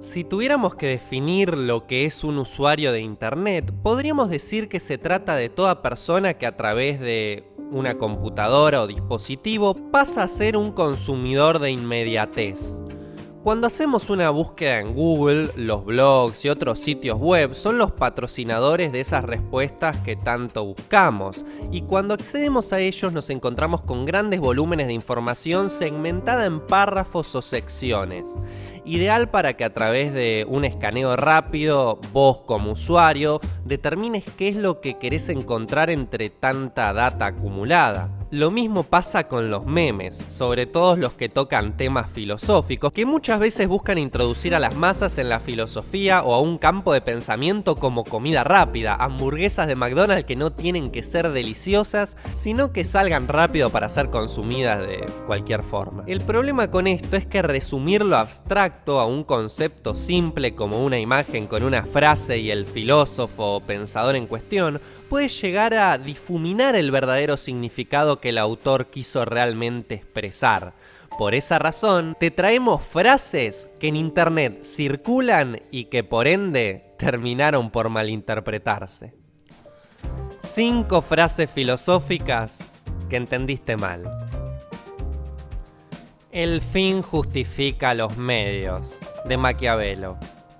Si tuviéramos que definir lo que es un usuario de Internet, podríamos decir que se trata de toda persona que a través de una computadora o dispositivo pasa a ser un consumidor de inmediatez. Cuando hacemos una búsqueda en Google, los blogs y otros sitios web son los patrocinadores de esas respuestas que tanto buscamos, y cuando accedemos a ellos nos encontramos con grandes volúmenes de información segmentada en párrafos o secciones, ideal para que a través de un escaneo rápido, vos como usuario, determines qué es lo que querés encontrar entre tanta data acumulada. Lo mismo pasa con los memes, sobre todo los que tocan temas filosóficos, que muchas veces buscan introducir a las masas en la filosofía o a un campo de pensamiento como comida rápida, hamburguesas de McDonald's que no tienen que ser deliciosas, sino que salgan rápido para ser consumidas de cualquier forma. El problema con esto es que resumir lo abstracto a un concepto simple como una imagen con una frase y el filósofo o pensador en cuestión puede llegar a difuminar el verdadero significado que el autor quiso realmente expresar. Por esa razón, te traemos frases que en internet circulan y que por ende terminaron por malinterpretarse. 5 frases filosóficas que entendiste mal. El fin justifica los medios, de Maquiavelo.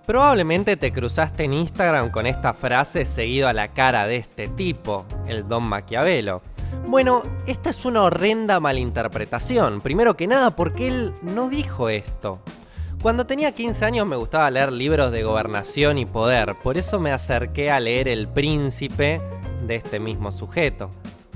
Probablemente te cruzaste en Instagram con esta frase seguido a la cara de este tipo, el Don Maquiavelo. Bueno, esta es una horrenda malinterpretación, primero que nada porque él no dijo esto. Cuando tenía 15 años me gustaba leer libros de gobernación y poder, por eso me acerqué a leer El Príncipe de este mismo sujeto.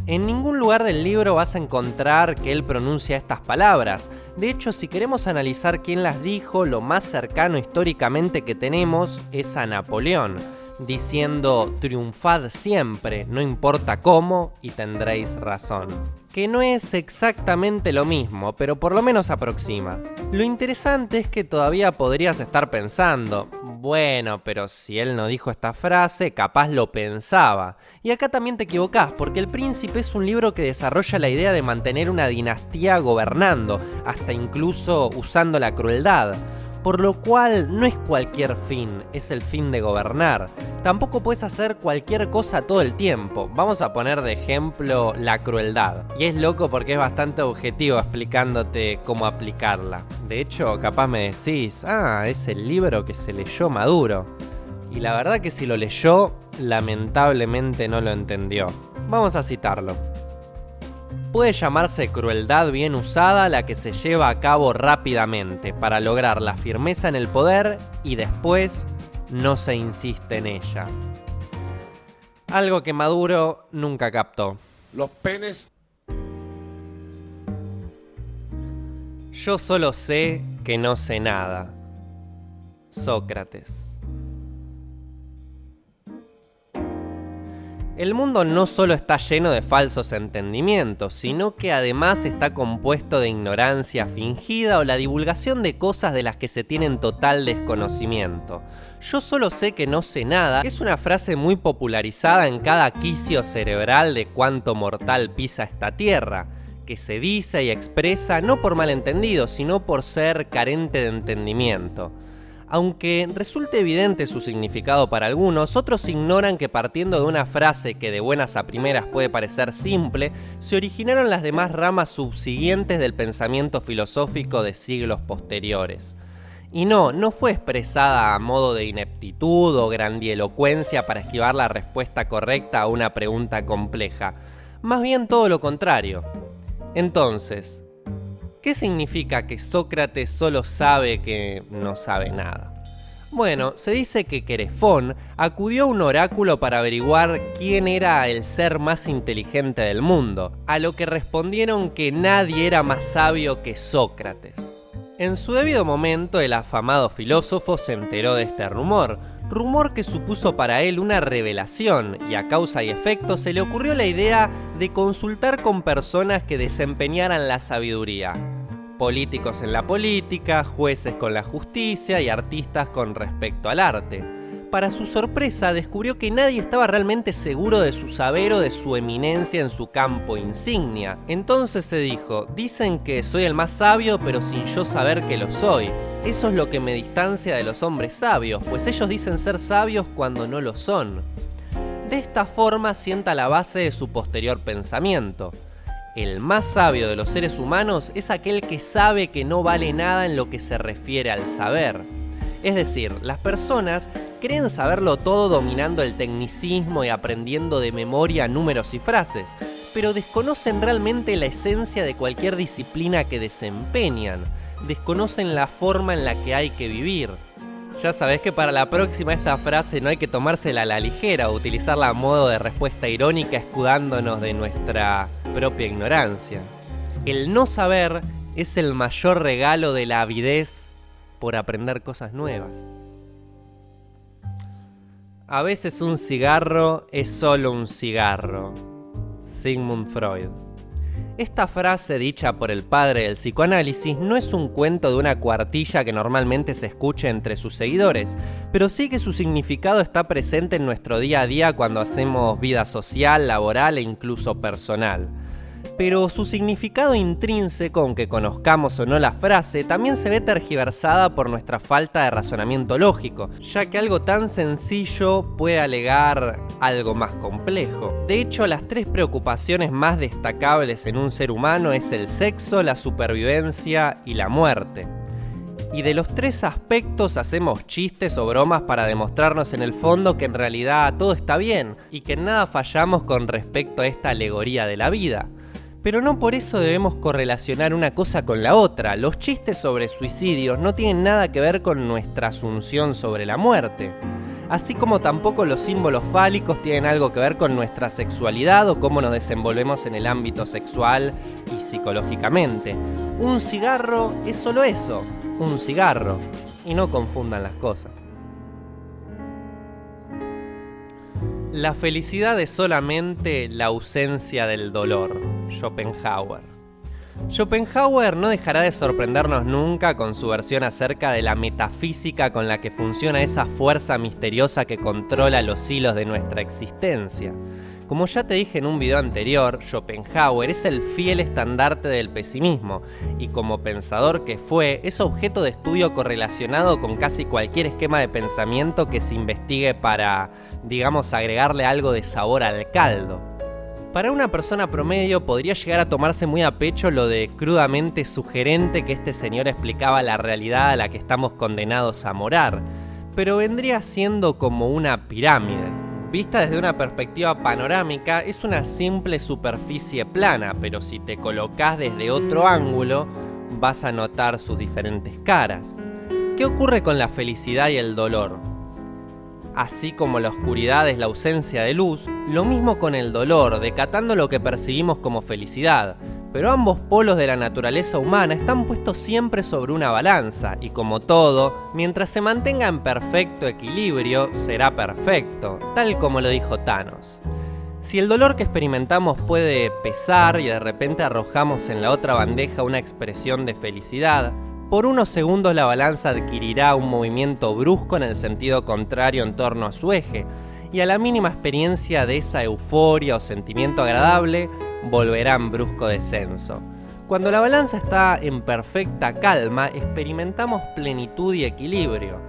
En ningún lugar del libro vas a encontrar que él pronuncia estas palabras. De hecho, si queremos analizar quién las dijo, lo más cercano históricamente que tenemos es a Napoleón, diciendo triunfad siempre, no importa cómo, y tendréis razón. Que no es exactamente lo mismo, pero por lo menos aproxima. Lo interesante es que todavía podrías estar pensando, bueno, pero si él no dijo esta frase, capaz lo pensaba. Y acá también te equivocás, porque El Príncipe es un libro que desarrolla la idea de mantener una dinastía gobernando, hasta incluso usando la crueldad. Por lo cual no es cualquier fin, es el fin de gobernar. Tampoco puedes hacer cualquier cosa todo el tiempo. Vamos a poner de ejemplo la crueldad. Y es loco porque es bastante objetivo explicándote cómo aplicarla. De hecho, capaz me decís, es el libro que se leyó Maduro. Y la verdad que si lo leyó, lamentablemente no lo entendió. Vamos a citarlo. Puede llamarse crueldad bien usada la que se lleva a cabo rápidamente para lograr la firmeza en el poder y después no se insiste en ella. Algo que Maduro nunca captó. Los penes. Yo solo sé que no sé nada. Sócrates. El mundo no solo está lleno de falsos entendimientos, sino que además está compuesto de ignorancia fingida o la divulgación de cosas de las que se tienen total desconocimiento. Yo solo sé que no sé nada es una frase muy popularizada en cada quicio cerebral de cuánto mortal pisa esta tierra, que se dice y expresa no por malentendido, sino por ser carente de entendimiento. Aunque resulte evidente su significado para algunos, otros ignoran que partiendo de una frase que de buenas a primeras puede parecer simple, se originaron las demás ramas subsiguientes del pensamiento filosófico de siglos posteriores. Y no fue expresada a modo de ineptitud o grandielocuencia para esquivar la respuesta correcta a una pregunta compleja, más bien todo lo contrario. Entonces, ¿qué significa que Sócrates solo sabe que no sabe nada? Bueno, se dice que Querefón acudió a un oráculo para averiguar quién era el ser más inteligente del mundo, a lo que respondieron que nadie era más sabio que Sócrates. En su debido momento, el afamado filósofo se enteró de este rumor que supuso para él una revelación, y a causa y efecto se le ocurrió la idea de consultar con personas que desempeñaran la sabiduría. Políticos en la política, jueces con la justicia y artistas con respecto al arte. Para su sorpresa, descubrió que nadie estaba realmente seguro de su saber o de su eminencia en su campo insignia. Entonces se dijo, dicen que soy el más sabio pero sin yo saber que lo soy. Eso es lo que me distancia de los hombres sabios, pues ellos dicen ser sabios cuando no lo son. De esta forma sienta la base de su posterior pensamiento. El más sabio de los seres humanos es aquel que sabe que no vale nada en lo que se refiere al saber. Es decir, las personas creen saberlo todo dominando el tecnicismo y aprendiendo de memoria números y frases, pero desconocen realmente la esencia de cualquier disciplina que desempeñan, desconocen la forma en la que hay que vivir. Ya sabés que para la próxima esta frase no hay que tomársela a la ligera o utilizarla a modo de respuesta irónica escudándonos de nuestra propia ignorancia. El no saber es el mayor regalo de la avidez por aprender cosas nuevas. A veces un cigarro es solo un cigarro. Sigmund Freud. Esta frase dicha por el padre del psicoanálisis no es un cuento de una cuartilla que normalmente se escuche entre sus seguidores, pero sí que su significado está presente en nuestro día a día cuando hacemos vida social, laboral e incluso personal. Pero su significado intrínseco, aunque conozcamos o no la frase, también se ve tergiversada por nuestra falta de razonamiento lógico, ya que algo tan sencillo puede alegar algo más complejo. De hecho, las tres preocupaciones más destacables en un ser humano es el sexo, la supervivencia y la muerte. Y de los tres aspectos hacemos chistes o bromas para demostrarnos en el fondo que en realidad todo está bien y que en nada fallamos con respecto a esta alegoría de la vida. Pero no por eso debemos correlacionar una cosa con la otra. Los chistes sobre suicidios no tienen nada que ver con nuestra asunción sobre la muerte. Así como tampoco los símbolos fálicos tienen algo que ver con nuestra sexualidad o cómo nos desenvolvemos en el ámbito sexual y psicológicamente. Un cigarro es solo eso, un cigarro. Y no confundan las cosas. La felicidad es solamente la ausencia del dolor. Schopenhauer. Schopenhauer no dejará de sorprendernos nunca con su versión acerca de la metafísica con la que funciona esa fuerza misteriosa que controla los hilos de nuestra existencia. Como ya te dije en un video anterior, Schopenhauer es el fiel estandarte del pesimismo y como pensador que fue, es objeto de estudio correlacionado con casi cualquier esquema de pensamiento que se investigue para, digamos, agregarle algo de sabor al caldo. Para una persona promedio podría llegar a tomarse muy a pecho lo de crudamente sugerente que este señor explicaba la realidad a la que estamos condenados a morar, pero vendría siendo como una pirámide. Vista desde una perspectiva panorámica, es una simple superficie plana, pero si te colocas desde otro ángulo, vas a notar sus diferentes caras. ¿Qué ocurre con la felicidad y el dolor? Así como la oscuridad es la ausencia de luz, lo mismo con el dolor, decatando lo que percibimos como felicidad. Pero ambos polos de la naturaleza humana están puestos siempre sobre una balanza, y como todo, mientras se mantenga en perfecto equilibrio, será perfecto, tal como lo dijo Thanos. Si el dolor que experimentamos puede pesar y de repente arrojamos en la otra bandeja una expresión de felicidad, por unos segundos la balanza adquirirá un movimiento brusco en el sentido contrario en torno a su eje, y a la mínima experiencia de esa euforia o sentimiento agradable, volverá en brusco descenso. Cuando la balanza está en perfecta calma, experimentamos plenitud y equilibrio.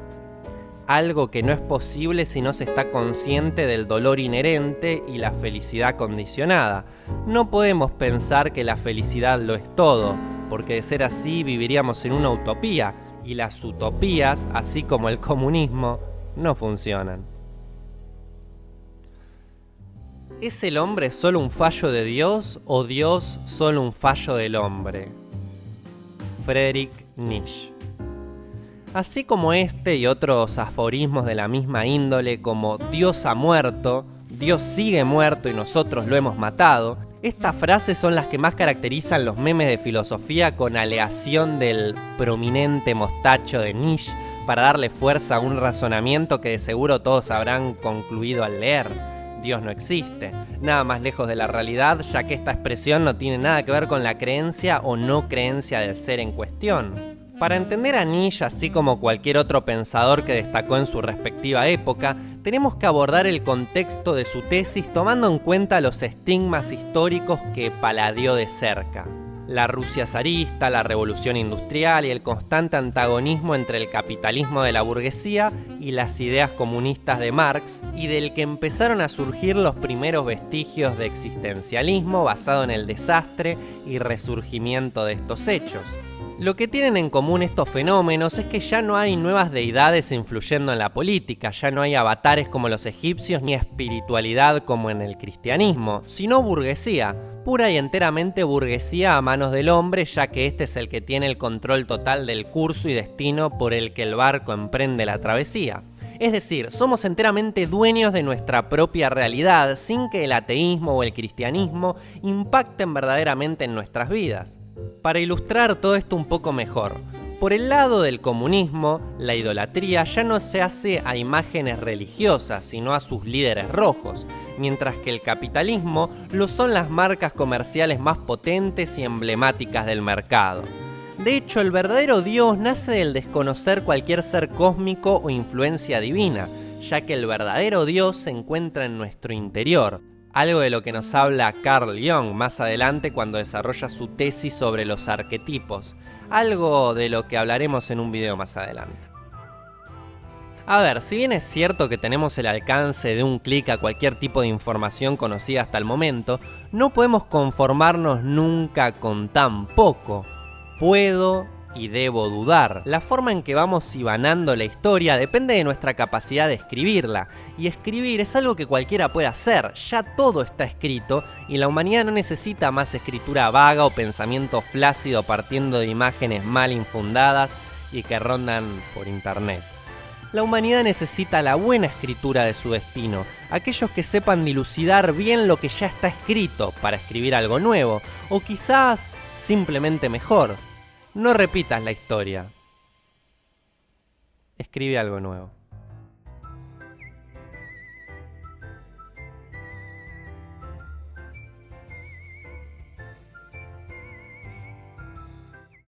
Algo que no es posible si no se está consciente del dolor inherente y la felicidad condicionada. No podemos pensar que la felicidad lo es todo, porque de ser así viviríamos en una utopía, y las utopías, así como el comunismo, no funcionan. ¿Es el hombre solo un fallo de Dios o Dios solo un fallo del hombre? Friedrich Nietzsche. Así como este y otros aforismos de la misma índole como Dios ha muerto, Dios sigue muerto y nosotros lo hemos matado, estas frases son las que más caracterizan los memes de filosofía con aleación del prominente mostacho de Nietzsche para darle fuerza a un razonamiento que de seguro todos habrán concluido al leer. Dios no existe, nada más lejos de la realidad, ya que esta expresión no tiene nada que ver con la creencia o no creencia del ser en cuestión. Para entender a Nietzsche, así como cualquier otro pensador que destacó en su respectiva época, tenemos que abordar el contexto de su tesis tomando en cuenta los estigmas históricos que paladeó de cerca. La Rusia zarista, la revolución industrial y el constante antagonismo entre el capitalismo de la burguesía y las ideas comunistas de Marx, y del que empezaron a surgir los primeros vestigios de existencialismo basado en el desastre y resurgimiento de estos hechos. Lo que tienen en común estos fenómenos es que ya no hay nuevas deidades influyendo en la política, ya no hay avatares como los egipcios ni espiritualidad como en el cristianismo, sino burguesía, pura y enteramente burguesía a manos del hombre, ya que este es el que tiene el control total del curso y destino por el que el barco emprende la travesía. Es decir, somos enteramente dueños de nuestra propia realidad sin que el ateísmo o el cristianismo impacten verdaderamente en nuestras vidas. Para ilustrar todo esto un poco mejor, por el lado del comunismo, la idolatría ya no se hace a imágenes religiosas, sino a sus líderes rojos, mientras que el capitalismo lo son las marcas comerciales más potentes y emblemáticas del mercado. De hecho, el verdadero Dios nace del desconocer cualquier ser cósmico o influencia divina, ya que el verdadero Dios se encuentra en nuestro interior. Algo de lo que nos habla Carl Jung más adelante cuando desarrolla su tesis sobre los arquetipos. Algo de lo que hablaremos en un video más adelante. A ver, si bien es cierto que tenemos el alcance de un clic a cualquier tipo de información conocida hasta el momento, no podemos conformarnos nunca con tan poco. Puedo y debo dudar. La forma en que vamos hibanando la historia depende de nuestra capacidad de escribirla, y escribir es algo que cualquiera puede hacer, ya todo está escrito y la humanidad no necesita más escritura vaga o pensamiento flácido partiendo de imágenes mal infundadas y que rondan por internet. La humanidad necesita la buena escritura de su destino, aquellos que sepan dilucidar bien lo que ya está escrito para escribir algo nuevo, o quizás simplemente mejor. No repitas la historia. Escribe algo nuevo.